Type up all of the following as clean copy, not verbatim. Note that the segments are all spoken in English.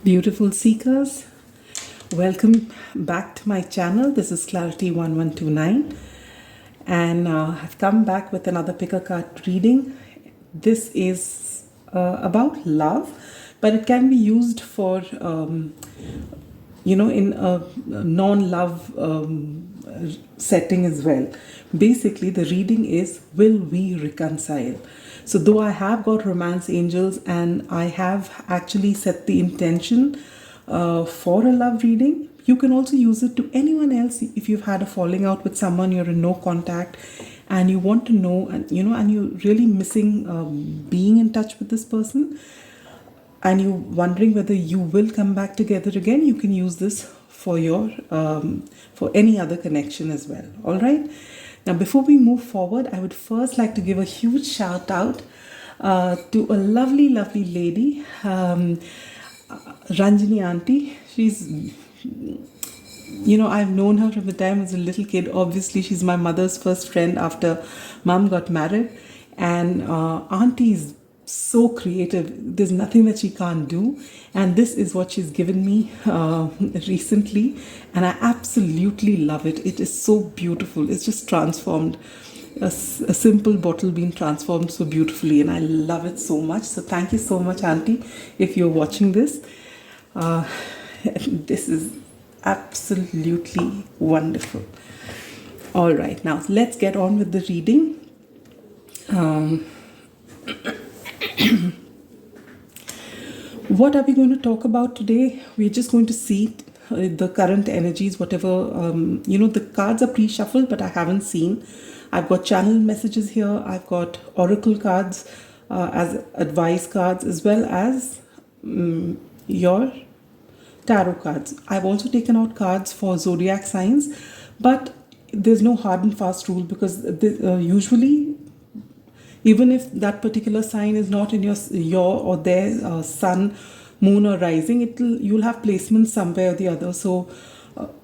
Beautiful seekers, welcome back to my channel. This is Clarity 1129 and I've come back with another pick a card reading. This is about love, but it can be used for in a non-love setting as well. Basically, the reading is, will we reconcile? So though I have got romance angels and I have actually set the intention for a love reading, you can also use it to anyone else. If you've had a falling out with someone, you're in no contact and you want to know, and you're really missing being in touch with this person, and you're wondering whether you will come back together again, you can use this for your for any other connection as well. All right. Now, before we move forward, I would first like to give a huge shout out to a lovely, lovely lady, Ranjini Auntie. She's, I've known her from the time I was a little kid. Obviously, she's my mother's first friend after mom got married. And Auntie is so creative. There's nothing that she can't do, and this is what she's given me recently, and I absolutely love it. It is so beautiful. It's just transformed, a simple bottle being transformed so beautifully, and I love it so much. So thank you so much, Auntie, if you're watching this. This is absolutely wonderful. All right, now let's get on with the reading. What are we going to talk about today? We're just going to see the current energies, whatever, the cards are pre-shuffled, but I haven't seen. I've got channel messages here. I've got oracle cards as advice cards, as well as your tarot cards. I've also taken out cards for zodiac signs, but there's no hard and fast rule, because usually, even if that particular sign is not in your or their sun, moon or rising, you'll have placements somewhere or the other. So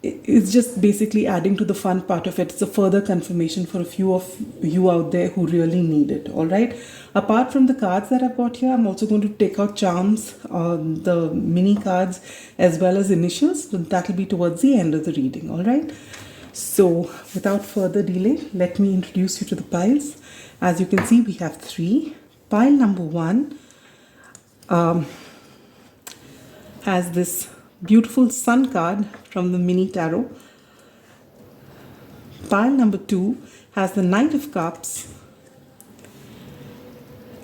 it's just basically adding to the fun part of it. It's a further confirmation for a few of you out there who really need it. All right. Apart from the cards that I've got here, I'm also going to take out charms, the mini cards, as well as initials. But that'll be towards the end of the reading. All right. So without further delay, let me introduce you to the piles. As you can see, we have 3. Pile number 1 has this beautiful sun card from the mini tarot. Pile number 2 has the Knight of Cups.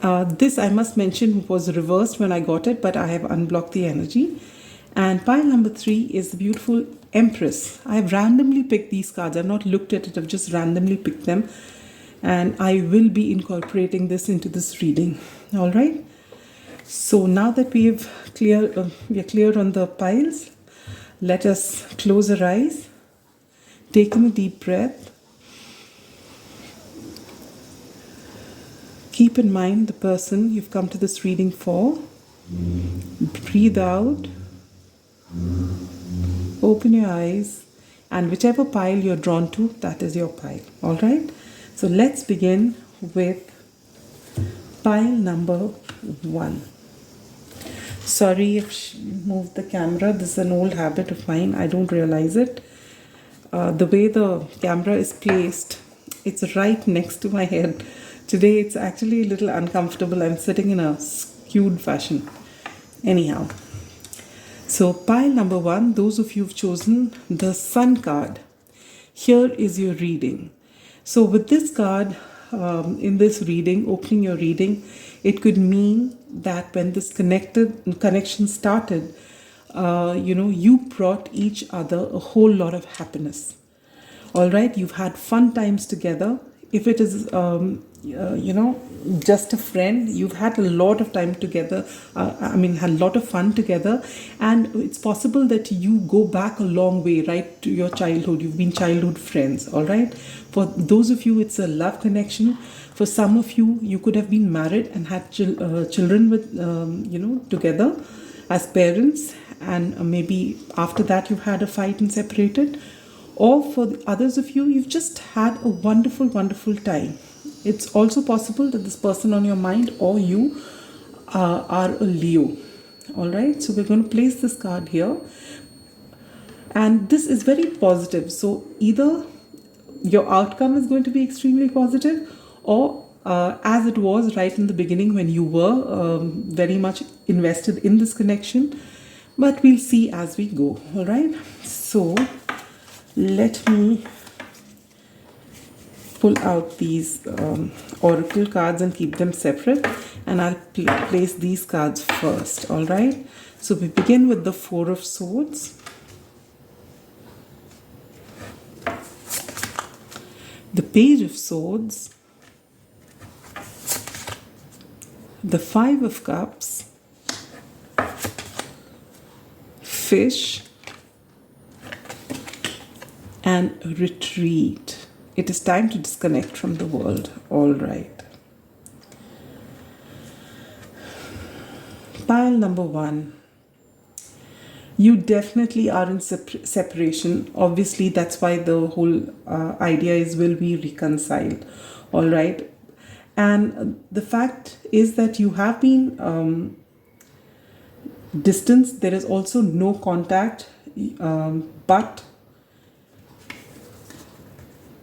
This, I must mention, was reversed when I got it, but I have unblocked the energy. And pile number 3 is the beautiful Empress. I have randomly picked these cards. I've not looked at it. I've just randomly picked them. And I will be incorporating this into this reading. All right. So now that we are clear on the piles, let us close our eyes, take in a deep breath. Keep in mind the person you've come to this reading for. Breathe out. Open your eyes, and whichever pile you're drawn to, that is your pile. All right. So let's begin with pile number 1. Sorry if she moved the camera. This is an old habit of mine. I don't realize it. The way the camera is placed, it's right next to my head. Today it's actually a little uncomfortable. I'm sitting in a skewed fashion. Anyhow. So pile number 1, those of you who've chosen the Sun card, here is your reading. So with this card, in this reading, opening your reading, it could mean that when this connection started, you brought each other a whole lot of happiness. All right, you've had fun times together. If it is, just a friend, you've had a lot of time together. Had a lot of fun together, and it's possible that you go back a long way, right, to your childhood. You've been childhood friends. All right. For those of you, it's a love connection. For some of you, you could have been married and had children with, together as parents, and maybe after that you've had a fight and separated. Or for the others of you, you've just had a wonderful, wonderful time. It's also possible that this person on your mind or you are a Leo. All right, so we're going to place this card here, and this is very positive. So either your outcome is going to be extremely positive, or as it was right in the beginning when you were very much invested in this connection, but we'll see as we go. All right, so let me pull out these oracle cards and keep them separate, and I'll place these cards first. All right, so we begin with the Four of Swords, the Page of Swords, the Five of Cups, Fish, and Retreat. It is time to disconnect from the world. All right. Pile number 1. You definitely are in separation. Obviously, that's why the whole idea is, will we reconcile? All right. And the fact is that you have been distanced. There is also no contact, but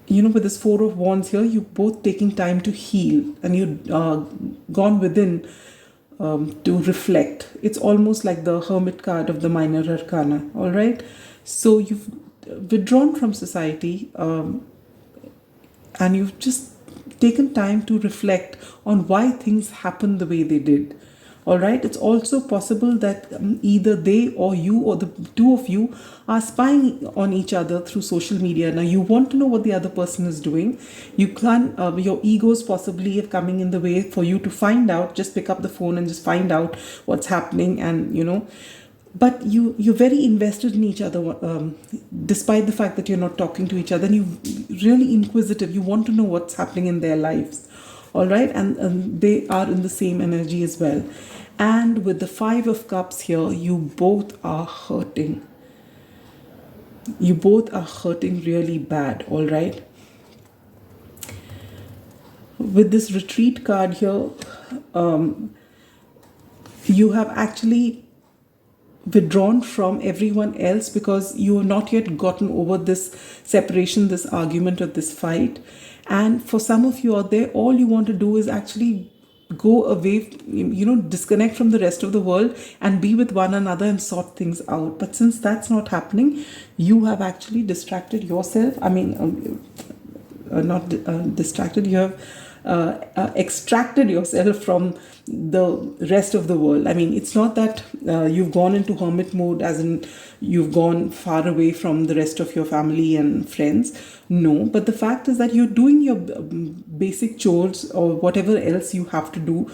with this Four of Wands here, you both taking time to heal, and you've gone within to reflect. It's almost like the Hermit card of the Minor Arcana. All right, so you've withdrawn from society, and you've just taken time to reflect on why things happened the way they did. All right, it's also possible that either they or you, or the two of you, are spying on each other through social media. Now you want to know what the other person is doing. You can't, your egos possibly have coming in the way for you to find out. Just pick up the phone and just find out what's happening, and but you're very invested in each other, despite the fact that you're not talking to each other, and you're really inquisitive. You want to know what's happening in their lives. All right, and they are in the same energy as well. And with the Five of Cups here, you both are hurting. You both are hurting really bad. All right. With this Retreat card here, you have actually withdrawn from everyone else because you have not yet gotten over this separation, this argument, or this fight. And for some of you out there, all you want to do is actually go away, disconnect from the rest of the world and be with one another and sort things out. But since that's not happening, you have actually distracted yourself. I mean, not distracted, you have extracted yourself from the rest of the world. I mean, it's not that you've gone into hermit mode, as in you've gone far away from the rest of your family and friends. No, but the fact is that you're doing your basic chores or whatever else you have to do,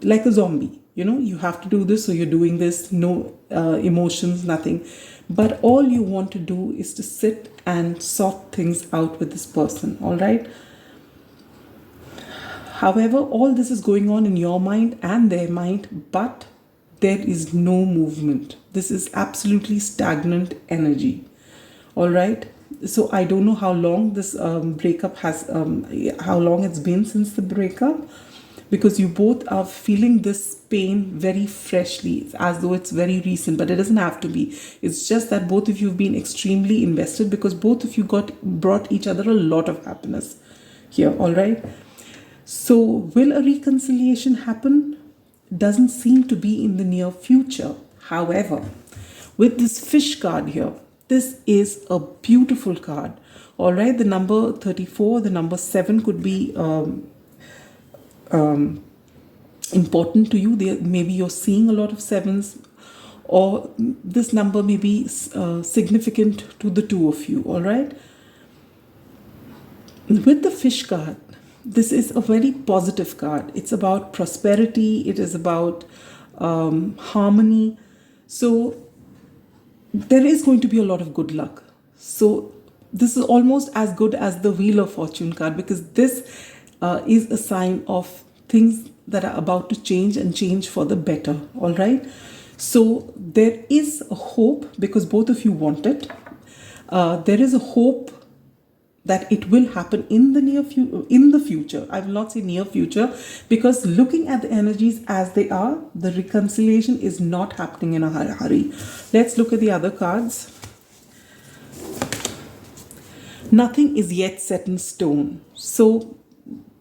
like a zombie. You have to do this, so you're doing this. No emotions, nothing. But all you want to do is to sit and sort things out with this person. All right. However, all this is going on in your mind and their mind, but there is no movement. This is absolutely stagnant energy. All right. So I don't know how long this breakup has, how long it's been since the breakup, because you both are feeling this pain very freshly. It's as though it's very recent, but it doesn't have to be. It's just that both of you have been extremely invested because both of you brought each other a lot of happiness here. All right. So will a reconciliation happen? Doesn't seem to be in the near future. However, with this Fish card here, this is a beautiful card. All right, the number 34, the number 7 could be important to you. Maybe you're seeing a lot of 7s, or this number may be significant to the two of you. All right. With the Fish card, this is a very positive card. It's about prosperity. It is about harmony. So there is going to be a lot of good luck. So this is almost as good as the Wheel of Fortune card, because this is a sign of things that are about to change and change for the better. All right. So there is a hope because both of you want it. There is a hope that it will happen in the future. I will not say near future, because looking at the energies as they are, the reconciliation is not happening in a hurry. Let's look at the other cards. Nothing is yet set in stone. So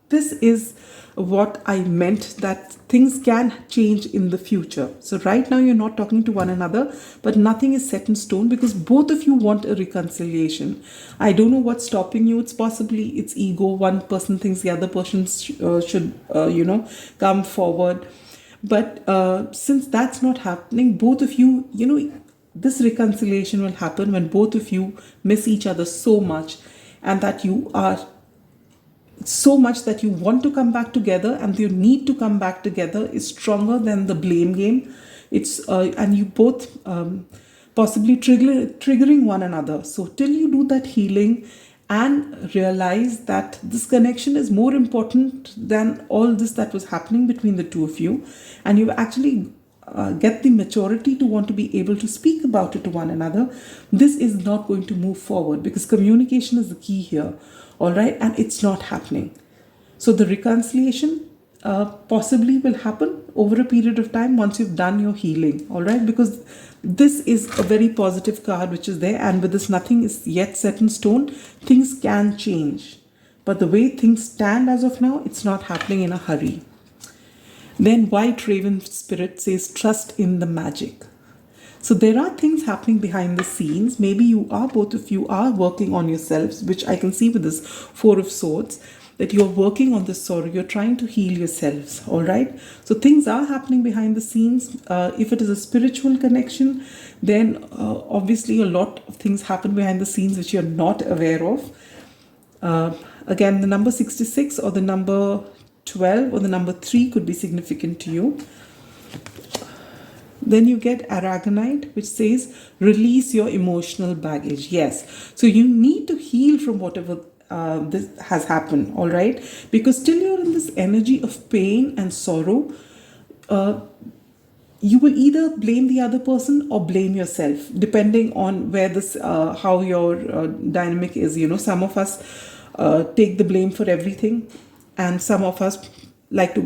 this is what I meant, that things can change in the future. So right now you're not talking to one another, but nothing is set in stone because both of you want a reconciliation. I don't know what's stopping you. It's possibly it's ego. One person thinks the other person should come forward. But since that's not happening, both of you, this reconciliation will happen when both of you miss each other so much, and that you are so much that you want to come back together, and your need to come back together is stronger than the blame game. It's and you both possibly triggering one another. So till you do that healing and realize that this connection is more important than all this that was happening between the two of you, and you actually get the maturity to want to be able to speak about it to one another, this is not going to move forward, because communication is the key here. All right, and it's not happening. So the reconciliation possibly will happen over a period of time once you've done your healing. All right, because this is a very positive card which is there, and with this nothing is yet set in stone. Things can change, but the way things stand as of now, it's not happening in a hurry. Then White Raven Spirit says, trust in the magic. So there are things happening behind the scenes. Maybe both of you are working on yourselves, which I can see with this Four of Swords, that you're working on this sorrow. You're trying to heal yourselves. All right. So things are happening behind the scenes. If it is a spiritual connection, then obviously a lot of things happen behind the scenes which you're not aware of. Again, the number 66 or the number 12 or the number 3 could be significant to you. Then you get Aragonite, which says, release your emotional baggage. Yes. So you need to heal from whatever this has happened, all right? Because till you're in this energy of pain and sorrow, you will either blame the other person or blame yourself, depending on where this, how your dynamic is. Some of us take the blame for everything, and some of us like to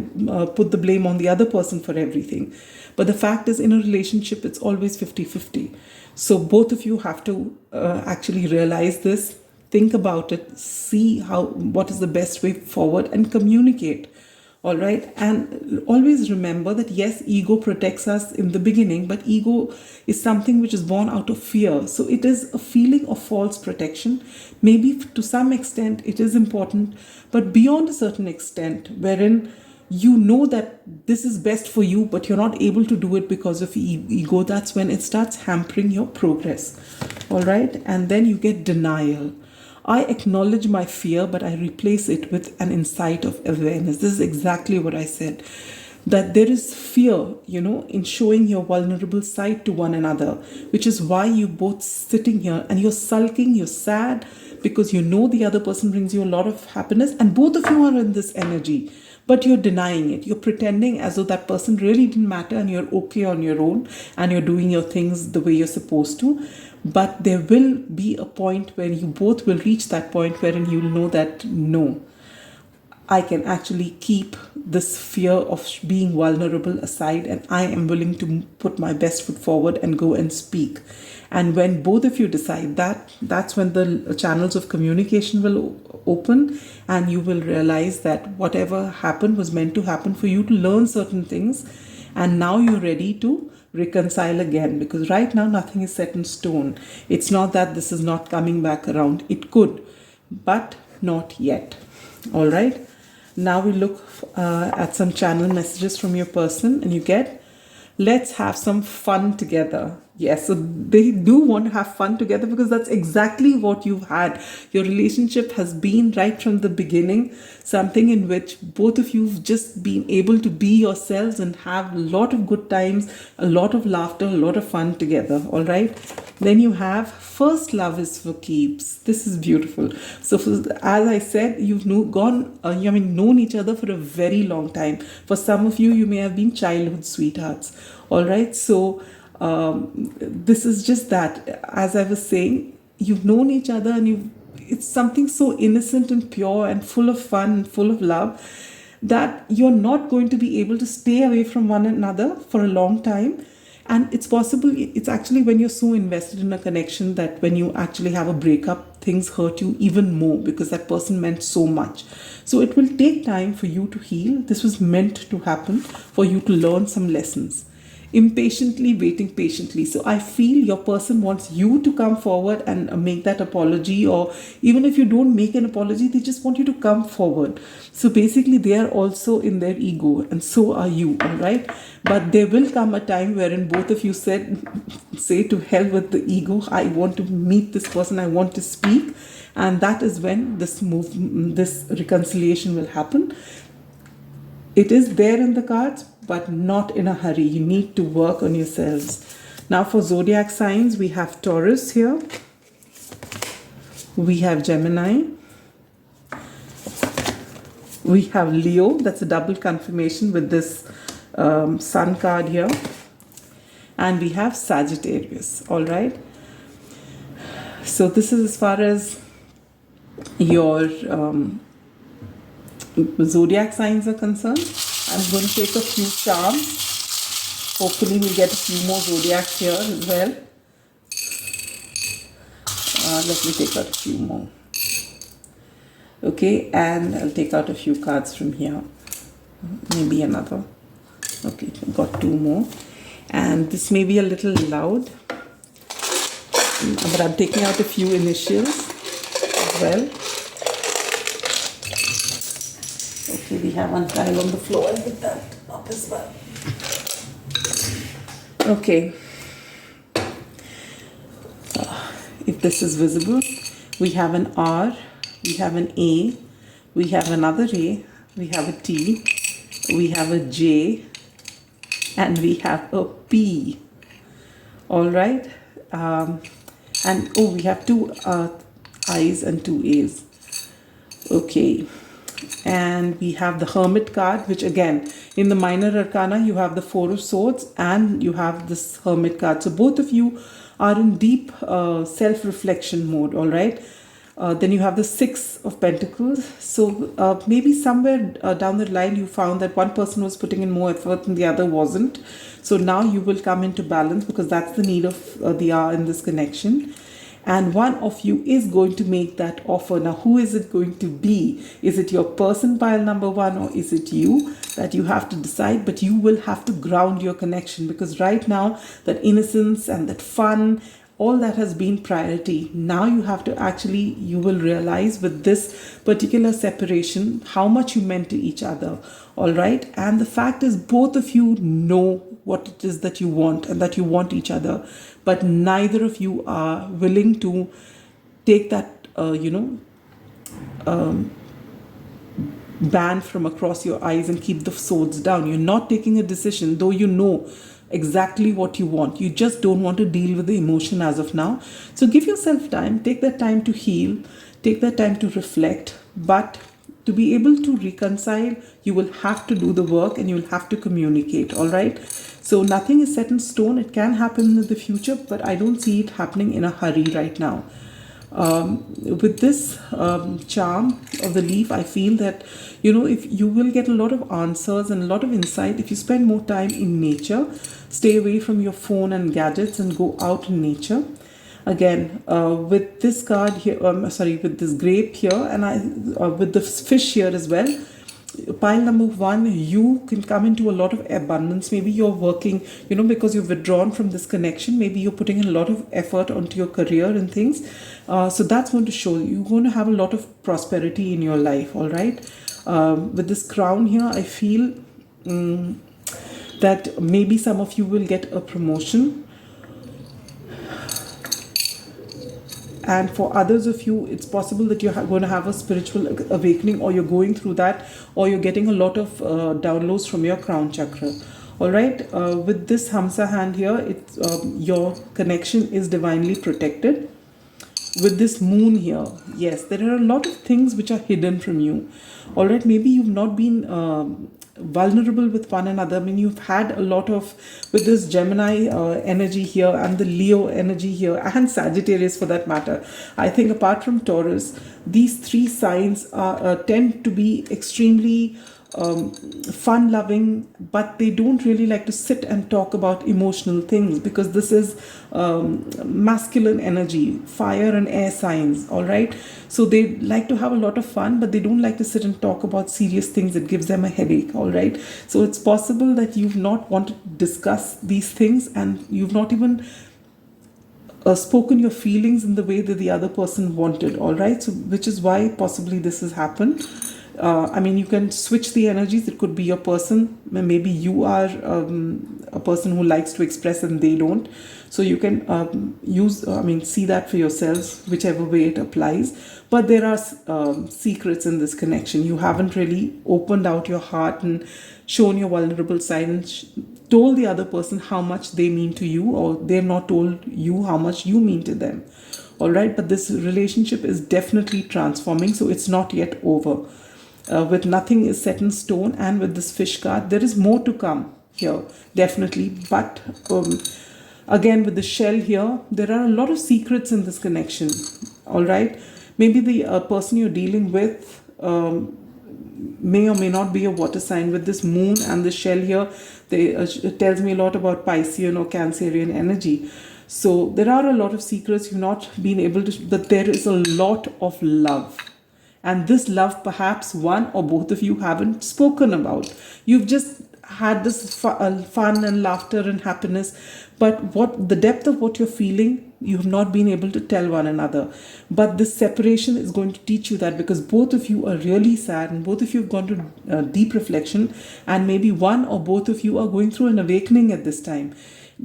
put the blame on the other person for everything. But the fact is, in a relationship, it's always 50-50. So both of you have to actually realize this, think about it, see what is the best way forward, and communicate. All right. And always remember that, yes, ego protects us in the beginning, but ego is something which is born out of fear. So it is a feeling of false protection. Maybe to some extent it is important, but beyond a certain extent, wherein you know that this is best for you, but you're not able to do it because of ego, that's when it starts hampering your progress. All right. And then you get denial. I acknowledge my fear, but I replace it with an insight of awareness. This is exactly what I said. That there is fear, in showing your vulnerable side to one another, which is why you both sitting here and you're sulking, you're sad, because the other person brings you a lot of happiness, and both of you are in this energy, but you're denying it. You're pretending as though that person really didn't matter, and you're okay on your own, and you're doing your things the way you're supposed to. But there will be a point where you both will reach that point wherein you'll know that, no, I can actually keep this fear of being vulnerable aside, and I am willing to put my best foot forward and go and speak. And when both of you decide that, that's when the channels of communication will open, and you will realize that whatever happened was meant to happen for you to learn certain things, and now you're ready to reconcile again, because right now nothing is set in stone. It's not that this is not coming back around. It could, but not yet. All right. Now we look at some channel messages from your person, and you get, let's have some fun together. Yes, so they do want to have fun together, because that's exactly what you've had. Your relationship has been, right from the beginning, something in which both of you've just been able to be yourselves and have a lot of good times, a lot of laughter, a lot of fun together. All right. Then you have, first love is for keeps. This is beautiful. So as I said, you've known each other for a very long time. For some of you, you may have been childhood sweethearts. All right. So this is just that, as I was saying, you've known each other, and it's something so innocent and pure and full of fun and full of love that you're not going to be able to stay away from one another for a long time. And it's possible, it's actually when you're so invested in a connection that when you actually have a breakup, things hurt you even more because that person meant so much. So it will take time for you to heal. This was meant to happen for you to learn some lessons. Impatiently waiting patiently. So I feel your person wants you to come forward and make that apology, or even if you don't make an apology, they just want you to come forward. So basically they are also in their ego, and so are you, all right? But there will come a time wherein both of you say to hell with the ego, I want to meet this person, I want to speak. And that is when this reconciliation will happen. It is there in the cards, but not in a hurry. You need to work on yourselves. Now for zodiac signs, we have Taurus here. We have Gemini. We have Leo. That's a double confirmation with this Sun card here. And we have Sagittarius. All right. So this is as far as your zodiac signs are concerned. I'm going to take a few charms. Hopefully we'll get a few more zodiacs here as well. Let me take out a few more. Okay, and I'll take out a few cards from here. Maybe another. Okay, got two more. And this may be a little loud, but I'm taking out a few initials as well. Okay, we have one tile on the floor. I'll get that up as well. Okay. If this is visible, we have an R, we have an A, we have another A, we have a T, we have a J, and we have a P. All right. And oh, we have two I's and two A's. Okay. And we have the Hermit card, which again, in the minor arcana, you have the Four of Swords and you have this Hermit card. So both of you are in deep self-reflection mode, all right? Then you have the Six of Pentacles. So maybe somewhere down the line, you found that one person was putting in more effort and the other wasn't. So now you will come into balance because that's the need of the hour in this connection. And one of you is going to make that offer. Now, who is it going to be? Is it your person, pile number one, or is it you? That you have to decide, but you will have to ground your connection because right now, that innocence and that fun, all that has been priority. Now you have to actually, you will realize with this particular separation, how much you meant to each other. All right. And the fact is, both of you know what it is that you want and that you want each other, but neither of you are willing to take that, band from across your eyes and keep the swords down. You're not taking a decision, though you know exactly what you want. You just don't want to deal with the emotion as of now. So give yourself time, take that time to heal, take that time to reflect, but to be able to reconcile, you will have to do the work and you will have to communicate, all right? So nothing is set in stone. It can happen in the future, but I don't see it happening in a hurry right now. With this charm of the leaf, I feel that, if you will get a lot of answers and a lot of insight if you spend more time in nature, stay away from your phone and gadgets and go out in nature. Again, with this card here, with this grape here, and with the fish here as well, pile number one, you can come into a lot of abundance. Maybe you're working, because you've withdrawn from this connection. Maybe you're putting in a lot of effort onto your career and things. So that's going to show you're going to have a lot of prosperity in your life, all right? With this crown here, I feel that maybe some of you will get a promotion. And for others of you, it's possible that you're going to have a spiritual awakening, or you're going through that, or you're getting a lot of downloads from your crown chakra. All right. With this Hamsa hand here, it's your connection is divinely protected. With this moon here, yes, there are a lot of things which are hidden from you. All right. Maybe you've not been vulnerable with one another. I mean, you've had a lot of, with this Gemini energy here and the Leo energy here and Sagittarius for that matter. I think apart from Taurus, these three signs tend to be extremely fun loving, but they don't really like to sit and talk about emotional things, because this is masculine energy, fire and air signs, all right? So they like to have a lot of fun, but they don't like to sit and talk about serious things. It gives them a headache, all right? So it's possible that you've not wanted to discuss these things, and you've not even spoken your feelings in the way that the other person wanted, all right? So which is why possibly this has happened. I mean, you can switch the energies. It could be your person. Maybe you are a person who likes to express and they don't. So you can see that for yourselves, whichever way it applies. But there are secrets in this connection. You haven't really opened out your heart and shown your vulnerable side and told the other person how much they mean to you, or they've not told you how much you mean to them. All right. But this relationship is definitely transforming. So it's not yet over. With nothing is set in stone, and with this fish card, there is more to come here, definitely. But again, with the shell here, there are a lot of secrets in this connection, all right? Maybe the person you're dealing with may or may not be a water sign. With this moon and the shell here, it tells me a lot about Piscean or Cancerian energy. So there are a lot of secrets you've not been able to, but there is a lot of love. And this love, perhaps one or both of you haven't spoken about. You've just had this fun and laughter and happiness, but what the depth of what you're feeling, you have not been able to tell one another. But this separation is going to teach you that, because both of you are really sad and both of you have gone to deep reflection, and maybe one or both of you are going through an awakening at this time.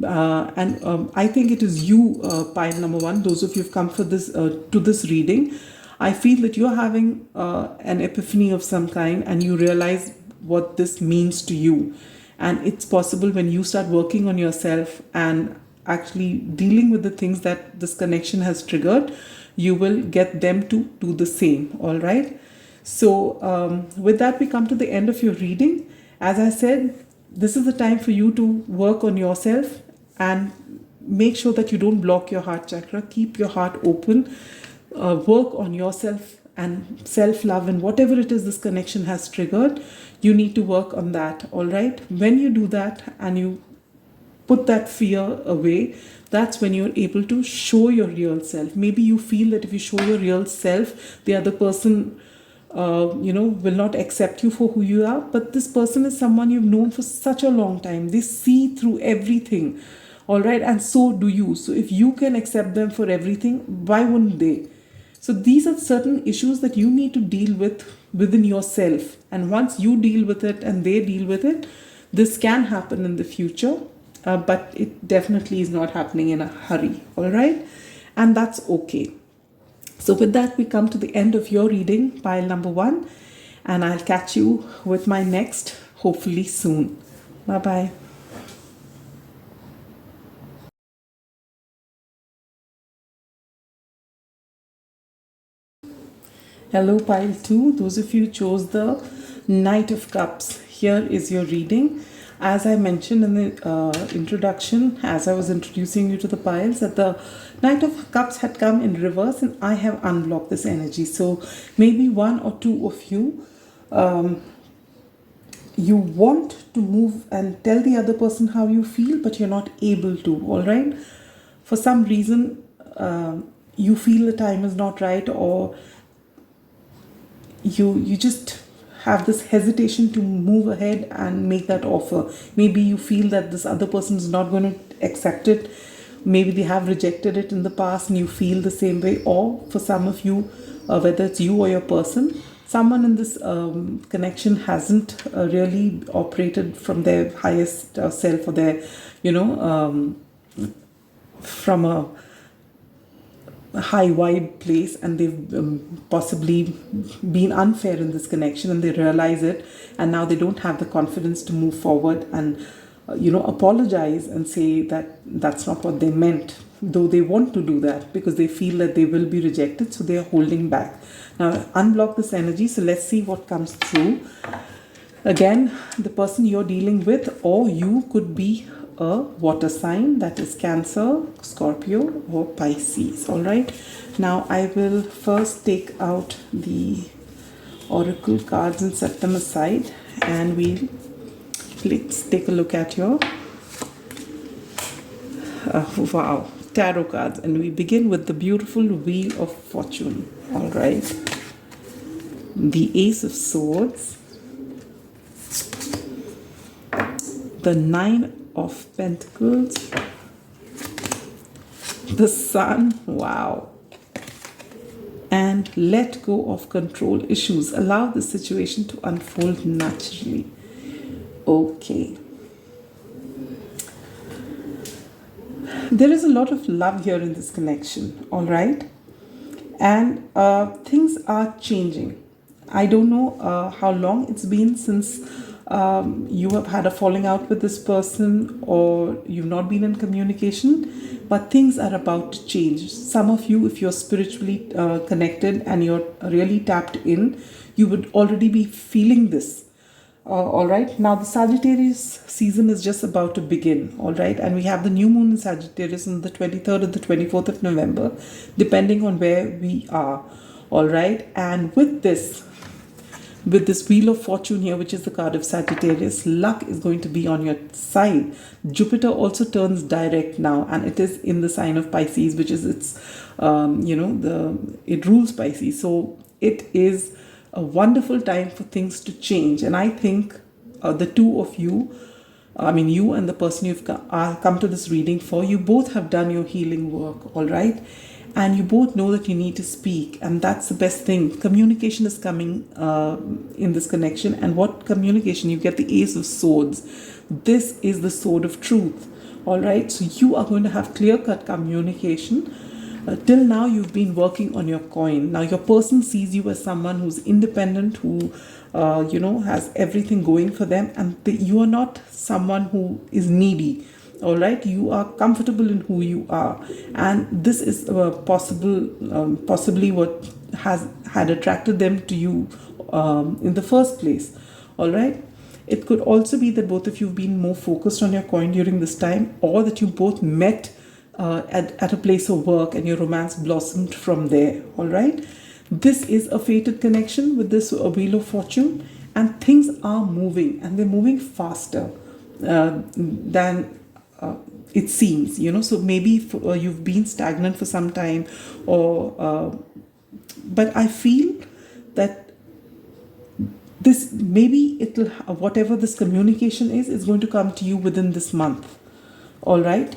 I think it is you, pile number one, those of you who've come for this to this reading. I feel that you're having an epiphany of some kind, and you realize what this means to you. And it's possible when you start working on yourself and actually dealing with the things that this connection has triggered, you will get them to do the same, all right? So with that, we come to the end of your reading. As I said, this is the time for you to work on yourself and make sure that you don't block your heart chakra. Keep your heart open. Work on yourself and self-love, and whatever it is this connection has triggered, you need to work on that, all right? When you do that and you put that fear away, that's when you're able to show your real self. Maybe you feel that if you show your real self, the other person will not accept you for who you are, but this person is someone you've known for such a long time. They see through everything, all right? And so do you. So if you can accept them for everything, why wouldn't they? So these are certain issues that you need to deal with within yourself. And once you deal with it and they deal with it, this can happen in the future, but it definitely is not happening in a hurry, all right? And that's okay. So with that, we come to the end of your reading, pile number one, and I'll catch you with my next, hopefully soon. Bye-bye. Hello, pile 2. Those of you who chose the Knight of Cups, here is your reading. As I mentioned in the introduction, as I was introducing you to the piles, that the Knight of Cups had come in reverse, and I have unblocked this energy. So maybe one or two of you, you want to move and tell the other person how you feel, but you're not able to, all right? For some reason, you feel the time is not right, or you just have this hesitation to move ahead and make that offer. Maybe you feel that this other person is not going to accept it. Maybe they have rejected it in the past and you feel the same way. Or for some of you, whether it's you or your person, someone in this connection hasn't really operated from their highest self, or their, from a high vibe place, and they've possibly been unfair in this connection, and they realize it, and now they don't have the confidence to move forward and apologize and say that that's not what they meant, though they want to do that because they feel that they will be rejected, so they are holding back. Now unblock this energy, so let's see what comes through. Again, the person you're dealing with, or you, could be a water sign, that is Cancer, Scorpio, or Pisces. All right. Now I will first take out the oracle cards and set them aside, and let's take a look at your wow, tarot cards, and we begin with the beautiful Wheel of Fortune. All right. The Ace of Swords, the Nine of Pentacles, the Sun, wow, and let go of control issues. Allow the situation to unfold naturally. Okay. There is a lot of love here in this connection, all right? And things are changing. I don't know how long it's been since you have had a falling out with this person, or you've not been in communication, but things are about to change. Some of you, if you're spiritually connected and you're really tapped in, you would already be feeling this. All right. Now the Sagittarius season is just about to begin. All right. And we have the new moon in Sagittarius on the 23rd and the 24th of November, depending on where we are. All right. And with this Wheel of Fortune here, which is the card of Sagittarius, luck is going to be on your side. Jupiter also turns direct now, and it is in the sign of Pisces, which is it rules Pisces. So it is a wonderful time for things to change. And I think the two of you, you and the person you've come to this reading for, you both have done your healing work, all right? And you both know that you need to speak, and that's the best thing. Communication is coming in this connection. And what communication? You get the Ace of Swords. This is the sword of truth, all right? So you are going to have clear-cut communication. Till now, you've been working on your coin. Now, your person sees you as someone who's independent, who, has everything going for them. And you are not someone who is needy. All right, you are comfortable in who you are, and this is possibly what had attracted them to you in the first place. All right, it could also be that both of you have been more focused on your coin during this time, or that you both met at a place of work and your romance blossomed from there. All right, this is a fated connection with this Wheel of Fortune, and things are moving, and they're moving faster than it seems, so maybe you've been stagnant for some time, or but I feel that this, maybe it'll, whatever this communication is going to come to you within this month. All right.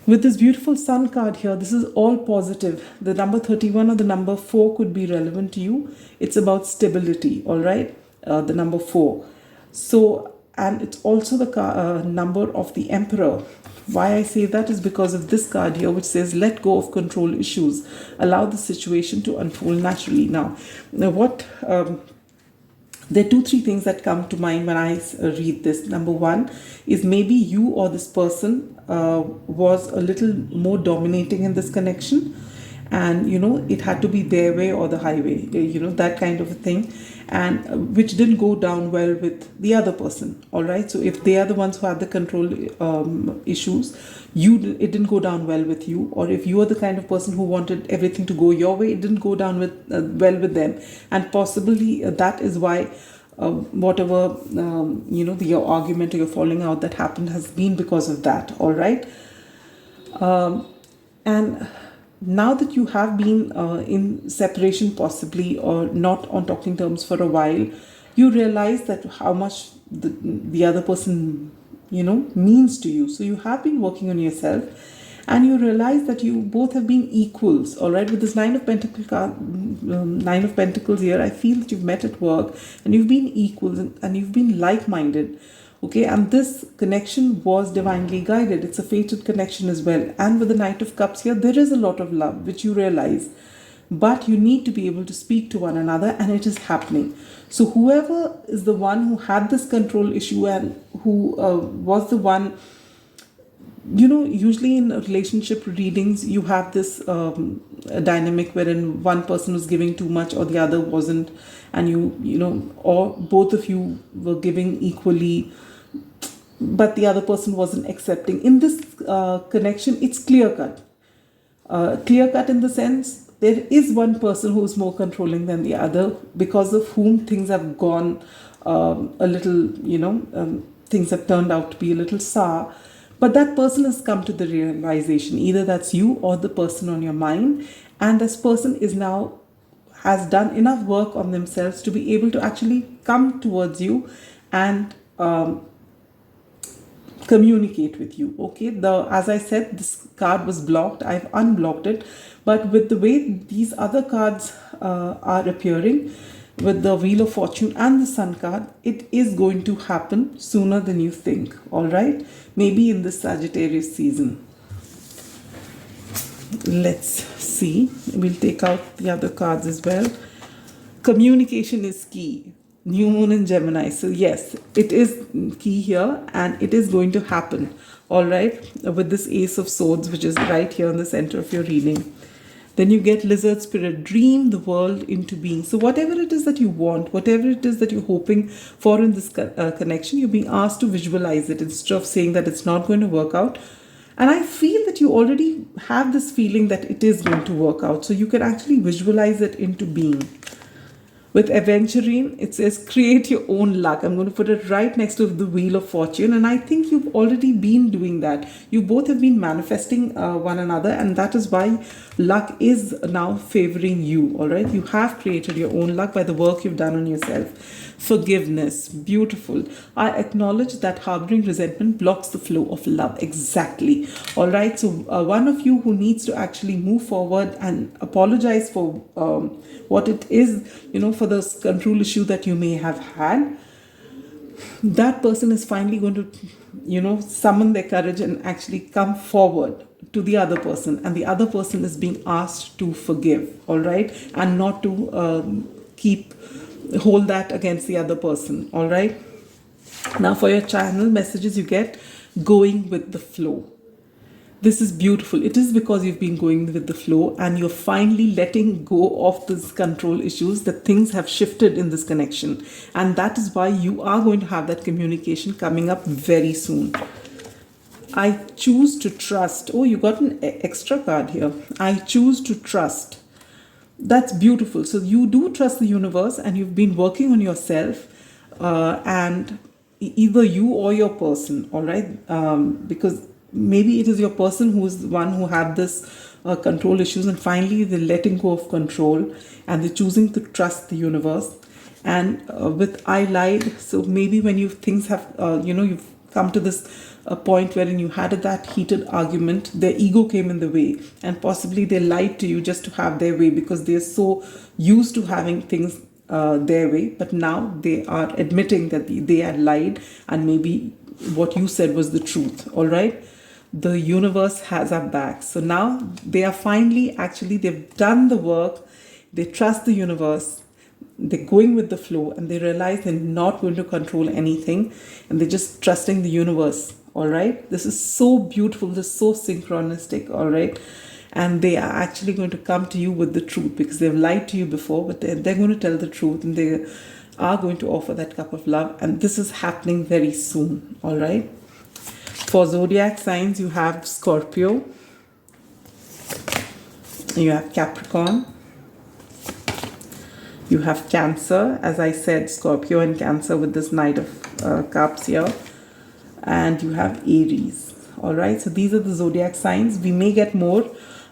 With this beautiful Sun card here, this is all positive. The number 31 or the number 4 could be relevant to you. It's about stability, all right? The number 4. So, and it's also the number of the Emperor. Why I say that is because of this card here, which says, let go of control issues. Allow the situation to unfold naturally. Now what... there are 2-3 things that come to mind when I read this. Number one is maybe you or this person was a little more dominating in this connection, and it had to be their way or the highway, that kind of a thing, and which didn't go down well with the other person. All right, so if they are the ones who had the control issues, it didn't go down well with you. Or if you are the kind of person who wanted everything to go your way, it didn't go down well with them, and possibly that is why whatever your argument or your falling out that happened has been because of that. All right, and now that you have been in separation, possibly, or not on talking terms for a while, you realize that how much the other person means to you. So you have been working on yourself, and you realize that you both have been equals. All right, with this Nine of Pentacles here, I feel that you've met at work and you've been equals, and you've been like-minded. Okay, and this connection was divinely guided. It's a fated connection as well. And with the Knight of Cups here, there is a lot of love, which you realize. But you need to be able to speak to one another, and it is happening. So whoever is the one who had this control issue and who was the one usually in relationship readings, you have this a dynamic wherein one person was giving too much or the other wasn't, and or both of you were giving equally, but the other person wasn't accepting. In this connection, it's clear cut. Clear cut in the sense there is one person who is more controlling than the other, because of whom things have gone a little, things have turned out to be a little sour. But that person has come to the realization, either that's you or the person on your mind, and this person is now has done enough work on themselves to be able to actually come towards you and communicate with you. Okay, as I said, this card was blocked. I've unblocked it, but with the way these other cards are appearing, with the Wheel of Fortune and the Sun card, it is going to happen sooner than you think. All right, maybe in this Sagittarius season. Let's see. We'll take out the other cards as well. Communication is key. New moon in Gemini. So yes, it is key here, and it is going to happen. All right, with this Ace of Swords, which is right here in the center of your reading. Then you get Lizard Spirit, dream the world into being. So whatever it is that you want, whatever it is that you're hoping for in this connection, you're being asked to visualize it instead of saying that it's not going to work out. And I feel that you already have this feeling that it is going to work out. So you can actually visualize it into being. With Aventurine, it says create your own luck. I'm going to put it right next to the Wheel of Fortune. And I think you've already been doing that. You both have been manifesting one another. And that is why luck is now favoring you. All right. You have created your own luck by the work you've done on yourself. Forgiveness. Beautiful. I acknowledge that harboring resentment blocks the flow of love. Exactly. All right. So one of you who needs to actually move forward and apologize for what it is, for the control issue that you may have had, that person is finally going to, summon their courage and actually come forward to the other person. And the other person is being asked to forgive, all right? And not to hold that against the other person, all right? Now for your channel messages, you get going with the flow. This is beautiful. It is because you've been going with the flow and you're finally letting go of these control issues that things have shifted in this connection. And that is why you are going to have that communication coming up very soon. I choose to trust. Oh, you got an extra card here. I choose to trust. That's beautiful. So you do trust the universe and you've been working on yourself and either you or your person, all right? Because maybe it is your person who is the one who had this control issues, and finally they're letting go of control and they're choosing to trust the universe. And with I lied, so maybe when things have, you've come to this point wherein you had that heated argument, their ego came in the way, and possibly they lied to you just to have their way because they're so used to having things their way. But now they are admitting that they had lied, and maybe what you said was the truth, all right? The universe has our back. So now they are finally, they've done the work. They trust the universe. They're going with the flow and they realize they're not going to control anything and they're just trusting the universe. All right. This is so beautiful. This is so synchronistic. All right. And they are actually going to come to you with the truth because they've lied to you before, but they're going to tell the truth and they are going to offer that cup of love. And this is happening very soon. All right. For zodiac signs, you have Scorpio, you have Capricorn, you have Cancer, as I said, Scorpio and Cancer with this Knight of Cups here, and you have Aries. All right, so these are the zodiac signs. We may get more,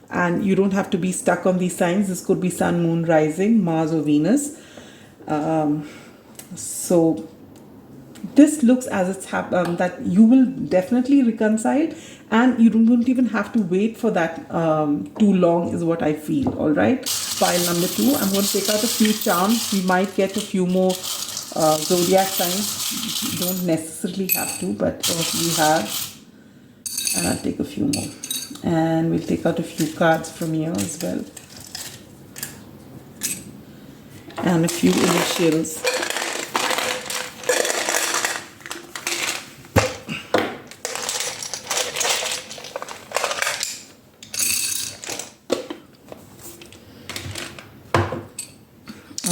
and you don't have to be stuck on these signs. This could be Sun, Moon, Rising, Mars, or Venus. So this looks as it's that you will definitely reconcile, and you don't even have to wait for that too long is what I feel. All right, pile number 2. I'm going to take out a few charms. We might get a few more zodiac signs. You don't necessarily have to, but we have. And I'll take a few more, and we'll take out a few cards from here as well, and a few initials.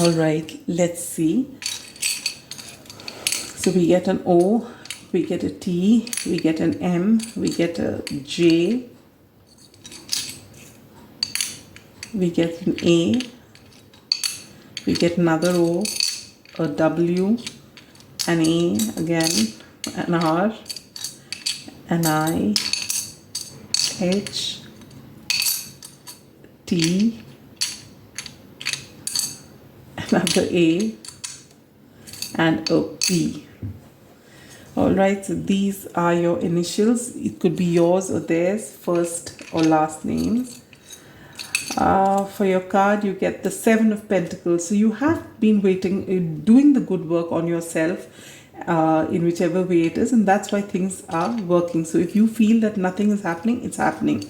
All right, let's see. So we get an O, we get a T, we get an M, we get a J, we get an A, we get another O, a W, an A again, an R, an I, H, T, another A, and a P. All right, so these are your initials. It could be yours or theirs, first or last names. For your card, you get the Seven of Pentacles. So you have been waiting, doing the good work on yourself in whichever way it is, and that's why things are working. So if you feel that nothing is happening, it's happening,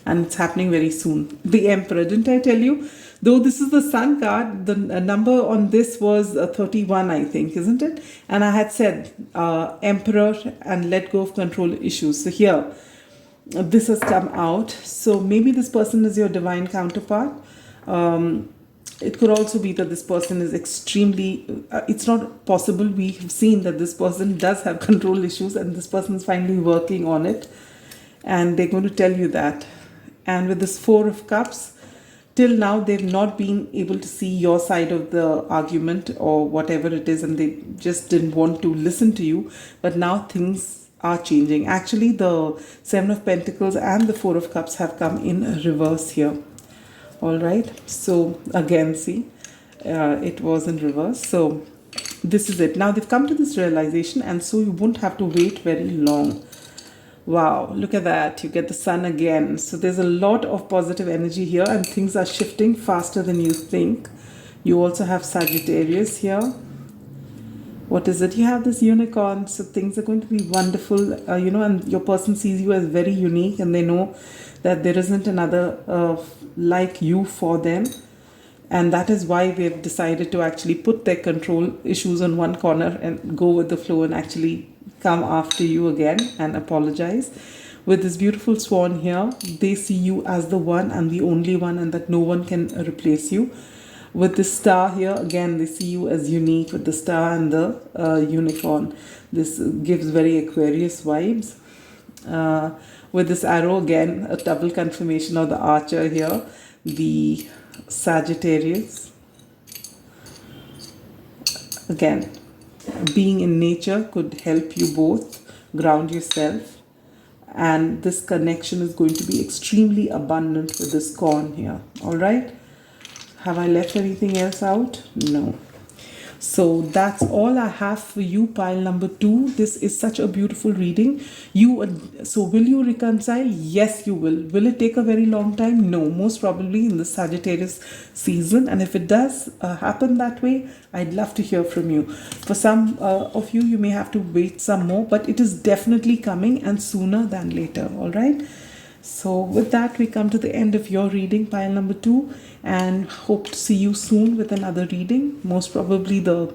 and it's happening very soon. The Emperor, didn't I tell you? Though this is the Sun card, the number on this was 31, I think, isn't it? And I had said Emperor and let go of control issues. So here, this has come out. So maybe this person is your divine counterpart. It could also be that this person is extremely, it's not possible. We have seen that this person does have control issues and this person is finally working on it. And they're going to tell you that. And with this Four of Cups, till now they've not been able to see your side of the argument or whatever it is, and they just didn't want to listen to you. But now things are changing. Actually, the Seven of Pentacles and the Four of Cups have come in reverse here. All right, so again, see, it was in reverse. So this is it. Now they've come to this realization, and so you won't have to wait very long. Wow, look at that. You get the Sun again. So there's a lot of positive energy here, and things are shifting faster than you think. You also have Sagittarius here. What is it? You have this Unicorn. So things are going to be wonderful, and your person sees you as very unique, and they know that there isn't another like you for them. And that is why they've decided to actually put their control issues on one corner and go with the flow and actually come after you again and apologize. With this beautiful swan here, they see you as the one and the only one, and that no one can replace you. With the star here, again, they see you as unique with the star and the unicorn. This gives very Aquarius vibes. With this arrow, again, a double confirmation of the Archer here, the Sagittarius. Again, being in nature could help you both ground yourself, and this connection is going to be extremely abundant with this corn here. All right, have I left anything else out? No. So that's all I have for you, pile number 2. This is such a beautiful reading. So will you reconcile? Yes, you will. Will it take a very long time? No, most probably in the Sagittarius season. And if it does happen that way, I'd love to hear from you. For some of you, you may have to wait some more, but it is definitely coming, and sooner than later. All right. So with that, we come to the end of your reading, pile number 2, and hope to see you soon with another reading. Most probably the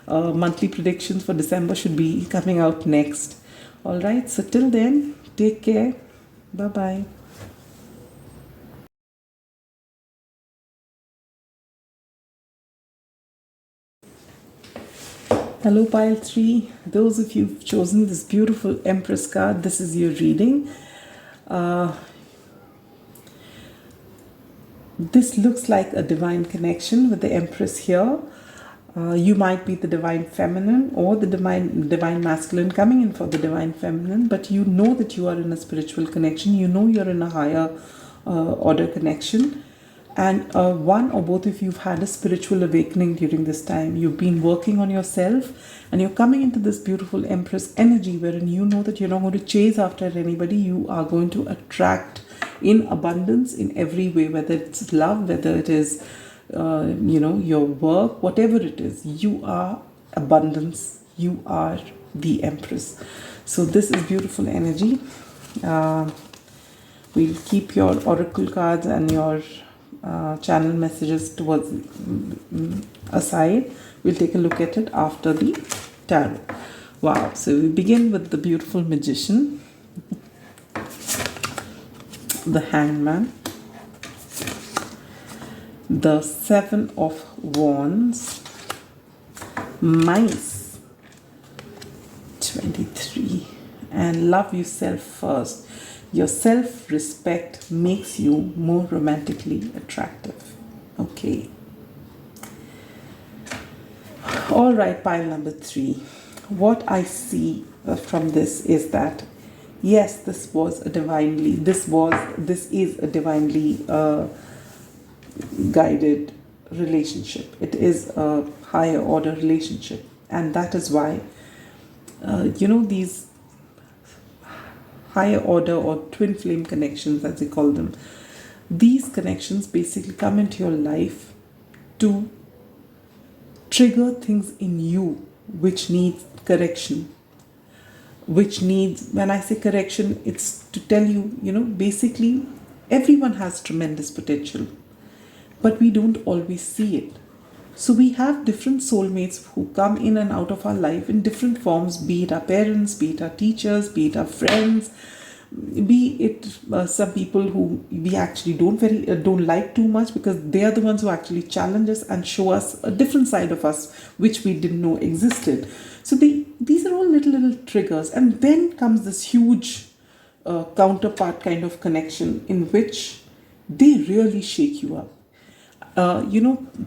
monthly predictions for December should be coming out next. All right, so till then, take care. Bye-bye. Hello, pile 3. Those of you who've chosen this beautiful Empress card, this is your reading. This looks like a divine connection with the Empress here. You might be the divine feminine or the divine masculine coming in for the divine feminine, but you know that you are in a spiritual connection. You know you're in a higher order connection. And one or both of you have had a spiritual awakening during this time. You've been working on yourself, and you're coming into this beautiful Empress energy wherein you know that you're not going to chase after anybody. You are going to attract in abundance in every way, whether it's love, whether it is, your work, whatever it is. You are abundance. You are the Empress. So this is beautiful energy. We'll keep your oracle cards and your channel messages towards aside. We'll take a look at it after the tarot. Wow. So we begin with the beautiful Magician, the Hangman, the Seven of Wands, Mice, 23, and love yourself first. Your self-respect makes you more romantically attractive. Okay. All right, pile number 3. What I see from this is that yes, this is a divinely guided relationship. It is a higher order relationship, and that is why these higher order or twin flame connections, as they call them, these connections basically come into your life to trigger things in you which needs correction, when I say correction, it's to tell you, basically everyone has tremendous potential, but we don't always see it. So we have different soulmates who come in and out of our life in different forms, be it our parents, be it our teachers, be it our friends, be it some people who we actually don't like too much, because they are the ones who actually challenge us and show us a different side of us which we didn't know existed. So these are all little triggers, and then comes this huge counterpart kind of connection in which they really shake you up.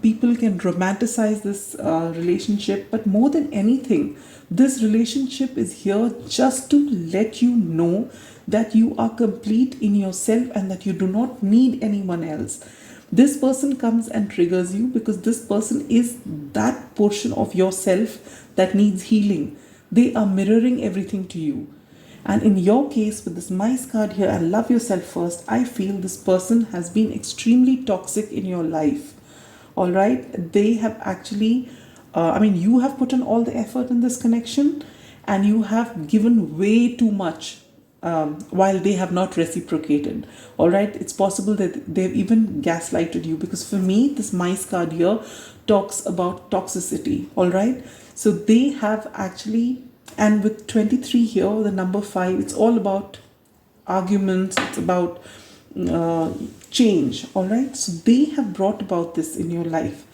People can romanticize this relationship, but more than anything, this relationship is here just to let you know that you are complete in yourself and that you do not need anyone else. This person comes and triggers you because this person is that portion of yourself that needs healing. They are mirroring everything to you. And in your case, with this mice card here, and love yourself first, I feel this person has been extremely toxic in your life. All right? They have actually, you have put in all the effort in this connection, and you have given way too much while they have not reciprocated. All right? It's possible that they've even gaslighted you, because for me, this mice card here talks about toxicity. All right? So they have actually, and with 23 here, the number 5, it's all about arguments, it's about change. All right? So they have brought about this in your life.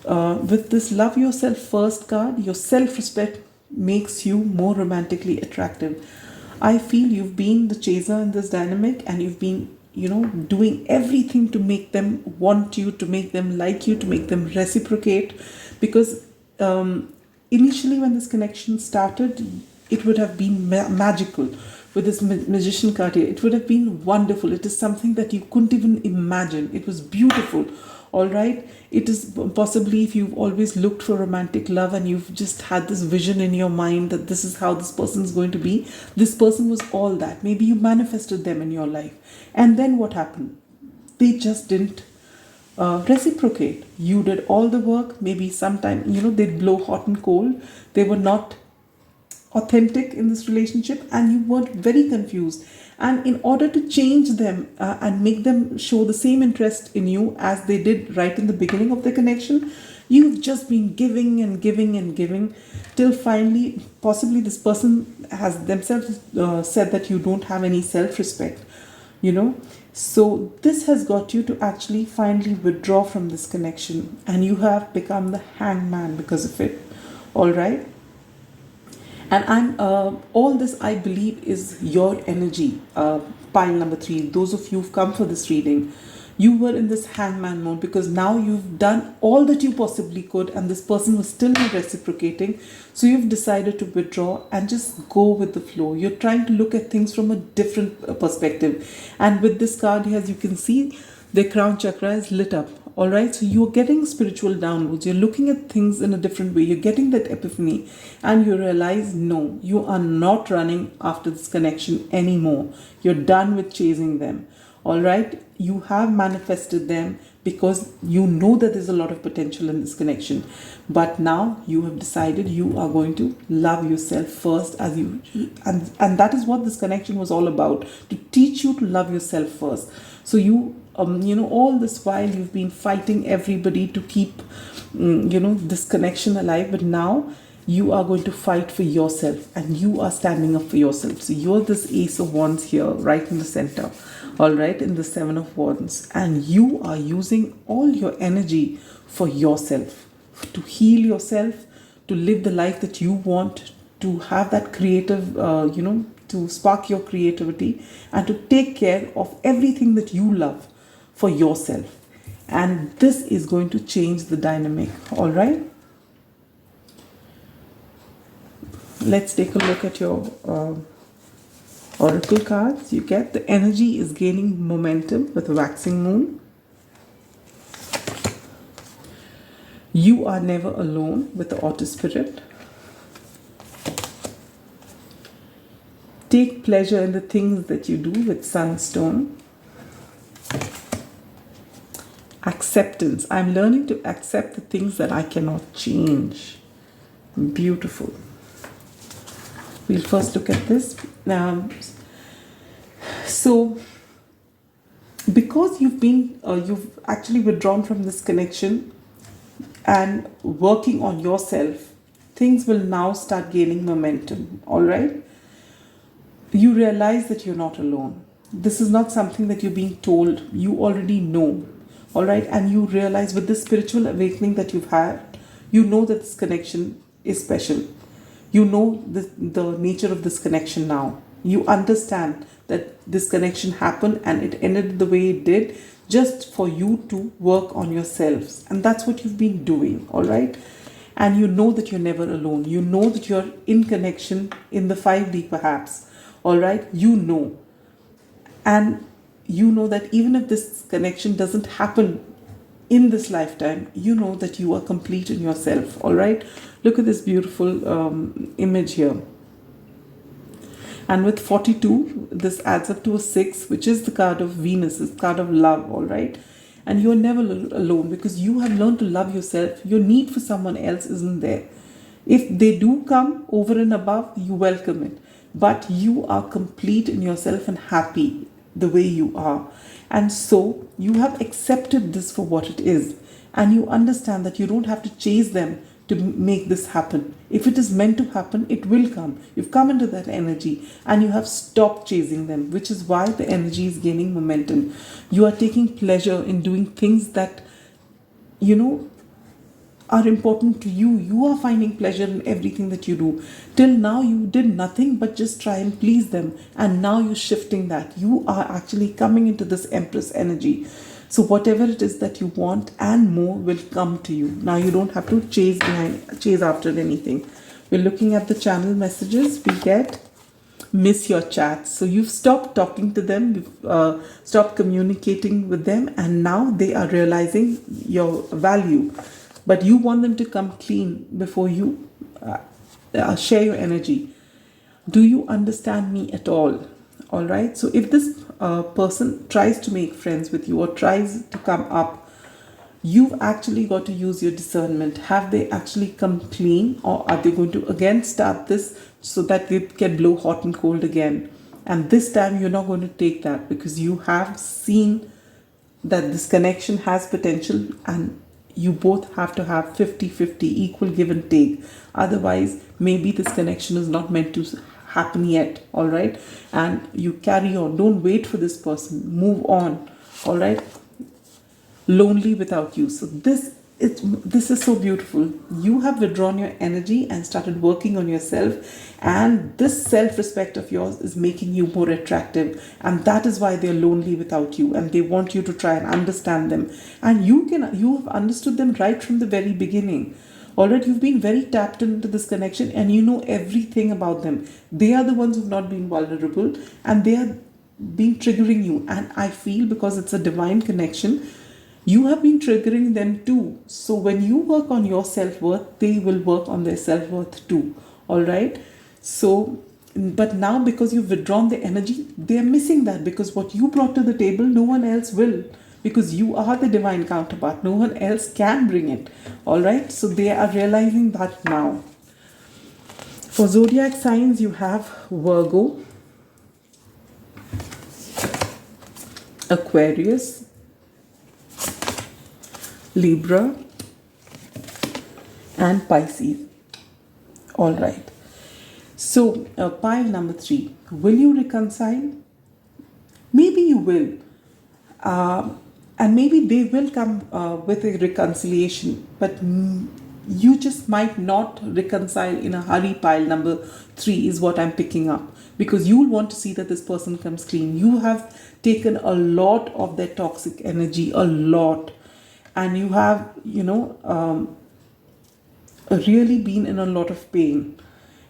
With this love yourself first card, your self-respect makes you more romantically attractive. I feel you've been the chaser in this dynamic, and you've been, doing everything to make them want you, to make them like you, to make them reciprocate. Because initially, when this connection started, it would have been magical. With this magician card here, it would have been wonderful. It is something that you couldn't even imagine. It was beautiful. All right, it is possibly, if you've always looked for romantic love and you've just had this vision in your mind that this is how this person is going to be, this person was all that. Maybe you manifested them in your life, and then what happened? They just didn't reciprocate. You did all the work. Maybe sometime they'd blow hot and cold. They were not authentic in this relationship, and you were very confused. And in order to change them and make them show the same interest in you as they did right in the beginning of the connection, you've just been giving and giving and giving, till finally, possibly this person has themselves said that you don't have any self-respect. So this has got you to actually finally withdraw from this connection, and you have become the hangman because of it. All right? And all this, I believe, is your energy. Pile number 3, those of you who've come for this reading, you were in this hangman mode because now you've done all that you possibly could, and this person was still not reciprocating. So you've decided to withdraw and just go with the flow. You're trying to look at things from a different perspective. And with this card here, as you can see, the crown chakra is lit up. All right, so you're getting spiritual downloads. You're looking at things in a different way. You're getting that epiphany, and you realize, no, you are not running after this connection anymore. You're done with chasing them. All right, you have manifested them because you know that there's a lot of potential in this connection. But now you have decided you are going to love yourself first, and that is what this connection was all about, to teach you to love yourself first. So you all this while you've been fighting everybody to keep this connection alive, but now You are going to fight for yourself and you are standing up for yourself. So you're this Ace of Wands here, right in the center, all right, in the Seven of Wands. And you are using all your energy for yourself, to heal yourself, to live the life that you want, to have that creative, to spark your creativity and to take care of everything that you love for yourself. And this is going to change the dynamic, all right? Let's take a look at your oracle cards. You get the energy is gaining momentum with a waxing moon. You are never alone with the Otter Spirit. Take pleasure in the things that you do with Sunstone. Acceptance. I'm learning to accept the things that I cannot change. Beautiful. We'll first look at this. So, because you've actually withdrawn from this connection and working on yourself, things will now start gaining momentum, all right? You realize that you're not alone. This is not something that you're being told. You already know, all right? And you realize with this spiritual awakening that you've had, you know that this connection is special. You know the nature of this connection now. You understand that this connection happened and it ended the way it did just for you to work on yourselves. And that's what you've been doing, all right? And you know that you're never alone. You know that you're in connection in the 5D perhaps, all right? You know. And you know that even if this connection doesn't happen in this lifetime, you know that you are complete in yourself, all right? Look at this beautiful image here. And with 42, this adds up to a 6, which is the card of Venus, it's the card of love, all right? And you're never alone because you have learned to love yourself. Your need for someone else isn't there. If they do come over and above, you welcome it. But you are complete in yourself and happy the way you are. And so you have accepted this for what it is. And you understand that you don't have to chase them to make this happen. If it is meant to happen, it will come. You've come into that energy and you have stopped chasing them, which is why the energy is gaining momentum. You are taking pleasure in doing things that, are important to you. You are finding pleasure in everything that you do. Till now, you did nothing but just try and please them. And now you're shifting that. You are actually coming into this Empress energy. So whatever it is that you want and more will come to you. Now you don't have to chase after anything. We're looking at the channel messages. We get miss your chats. So you've stopped talking to them, you've stopped communicating with them, and now they are realizing your value. But you want them to come clean before you share your energy. Do you understand me at all? All right. So if this person tries to make friends with you or tries to come up, you've actually got to use your discernment. Have they actually come clean, or are they going to again start this so that it can blow hot and cold again? And this time you're not going to take that because you have seen that this connection has potential and you both have to have 50-50 equal give and take. Otherwise, maybe this connection is not meant to happen yet, all right? And you carry on. Don't wait for this person. Move on, all right? Lonely without you. So this is so beautiful. You have withdrawn your energy and started working on yourself, and this self-respect of yours is making you more attractive, and that is why they're lonely without you, and they want you to try and understand them. And you have understood them right from the very beginning. Already you've been very tapped into this connection and you know everything about them. They are the ones who've not been vulnerable and they are been triggering you. And I feel because it's a divine connection, you have been triggering them too. So when you work on your self-worth, they will work on their self-worth too. All right. So, but now because you've withdrawn the energy, they're missing that because what you brought to the table, no one else will. Because you are the divine counterpart. No one else can bring it. All right. So they are realizing that now. For zodiac signs, you have Virgo, Aquarius, Libra, and Pisces. All right. So, pile number 3. Will you reconcile? Maybe you will. And maybe they will come with a reconciliation, but you just might not reconcile in a hurry. Pile number 3 is what I'm picking up, because you will want to see that this person comes clean. You have taken a lot of their toxic energy, a lot, and you have, really been in a lot of pain,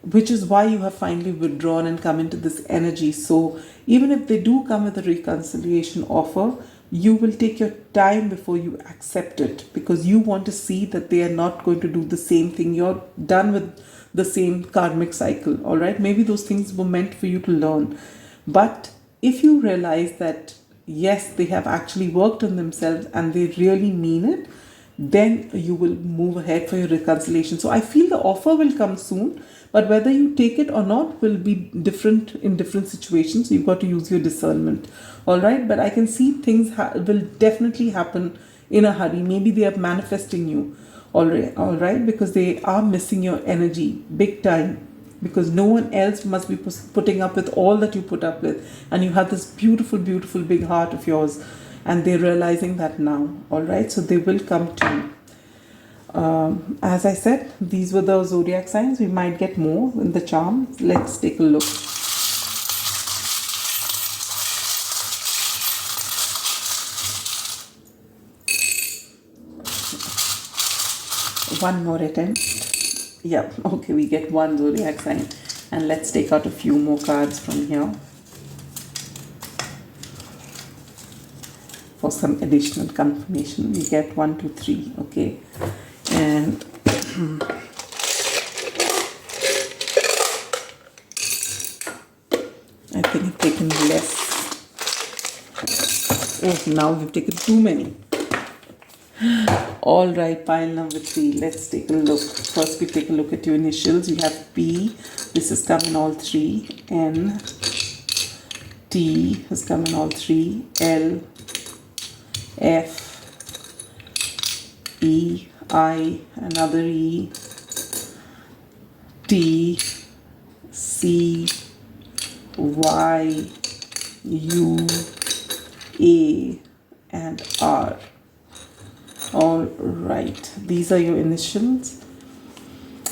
which is why you have finally withdrawn and come into this energy. So even if they do come with a reconciliation offer, you will take your time before you accept it, because you want to see that they are not going to do the same thing. You're done with the same karmic cycle. All right, maybe those things were meant for you to learn, but if you realize that yes, they have actually worked on themselves and they really mean it, then you will move ahead for your reconciliation. So I feel the offer will come soon, but whether you take it or not will be different in different situations. So you've got to use your discernment. All right, but I can see things will definitely happen in a hurry. Maybe they are manifesting you. All right, because they are missing your energy big time, because no one else must be putting up with all that you put up with, and you have this beautiful, beautiful big heart of yours, and they're realizing that now. All right, so they will come to you. As I said, these were the zodiac signs. We might get more in the charm. Let's take a look. One more attempt. Yep, okay, we get one zodiac sign. And let's take out a few more cards from here for some additional confirmation. We get 1, 2, 3, okay. And I think I've taken less. Oh, now we've taken too many. All right, pile number 3. Let's take a look. First, we take a look at your initials. You have P. This has come in all 3. N. T has come in all 3. L. F. E. I. Another E. T. C. Y. U. A. And R. All right, these are your initials.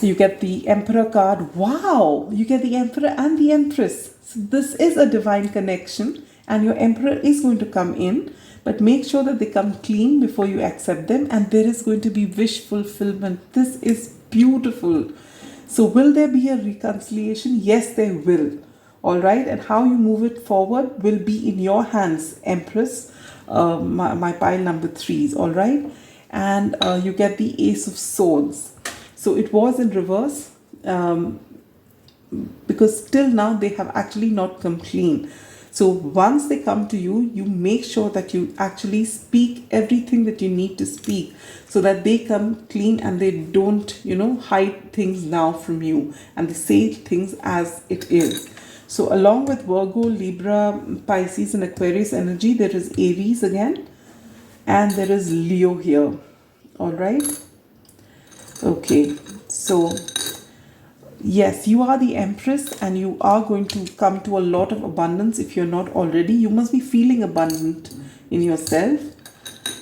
You get the Emperor card. Wow, you get the Emperor and the Empress. So this is a divine connection, and your Emperor is going to come in, but make sure that they come clean before you accept them, and there is going to be wish fulfillment. This is beautiful. So will there be a reconciliation? Yes, there will. All right, and how you move it forward will be in your hands, Empress. My pile number 3s. All right. And you get the Ace of Swords. So it was in reverse, because till now they have actually not come clean. So once they come to you, you make sure that you actually speak everything that you need to speak, so that they come clean and they don't, hide things now from you, and they say things as it is. So along with Virgo, Libra, Pisces and Aquarius energy, there is Aries again. And there is Leo here. All right. Okay. So, yes, you are the Empress, and you are going to come to a lot of abundance if you're not already. You must be feeling abundant in yourself.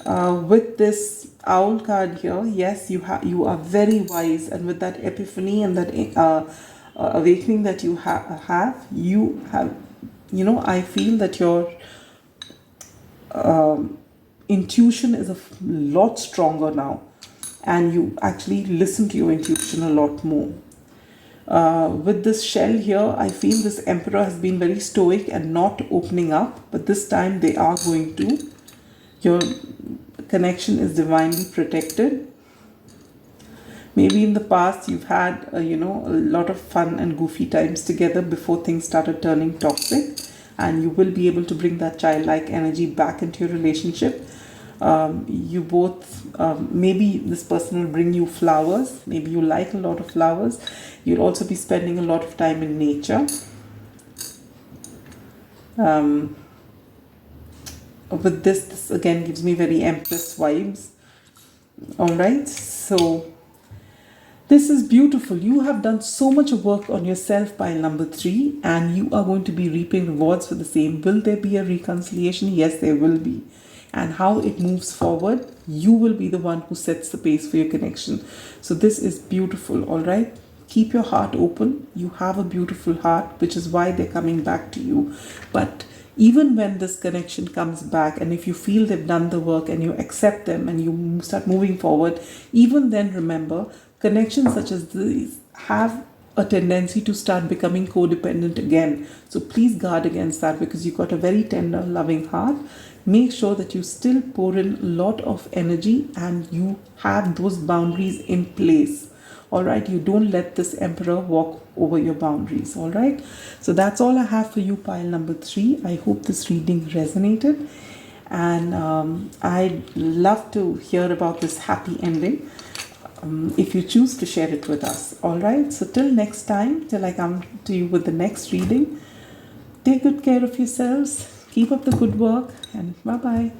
With this Owl card here, yes, you are very wise. And with that epiphany and that awakening that you have, I feel that your intuition is a lot stronger now, and you actually listen to your intuition a lot more. With this shell here, I feel this Emperor has been very stoic and not opening up, but this time they are going to. Your connection is divinely protected. Maybe in the past you've had a lot of fun and goofy times together before things started turning toxic, and you will be able to bring that childlike energy back into your relationship. You both, maybe this person will bring you flowers. Maybe you like a lot of flowers. You'll also be spending a lot of time in nature. With this again gives me very Empress vibes. All right, so This is beautiful. You have done so much work on yourself, pile number 3, and you are going to be reaping rewards for the same. Will there be a reconciliation? Yes, there will be. And how it moves forward, you will be the one who sets the pace for your connection. So this is beautiful, all right? Keep your heart open. You have a beautiful heart, which is why they're coming back to you. But even when this connection comes back, and if you feel they've done the work and you accept them and you start moving forward, even then remember, connections such as these have a tendency to start becoming codependent again. So please guard against that, because you've got a very tender, loving heart. Make sure that you still pour in a lot of energy and you have those boundaries in place. All right, you don't let this emperor walk over your boundaries. All right, so that's all I have for you, pile number 3. I hope this reading resonated, and I'd love to hear about this happy ending if you choose to share it with us. All right, so till next time, till I come to you with the next reading, take good care of yourselves, keep up the good work, and bye bye.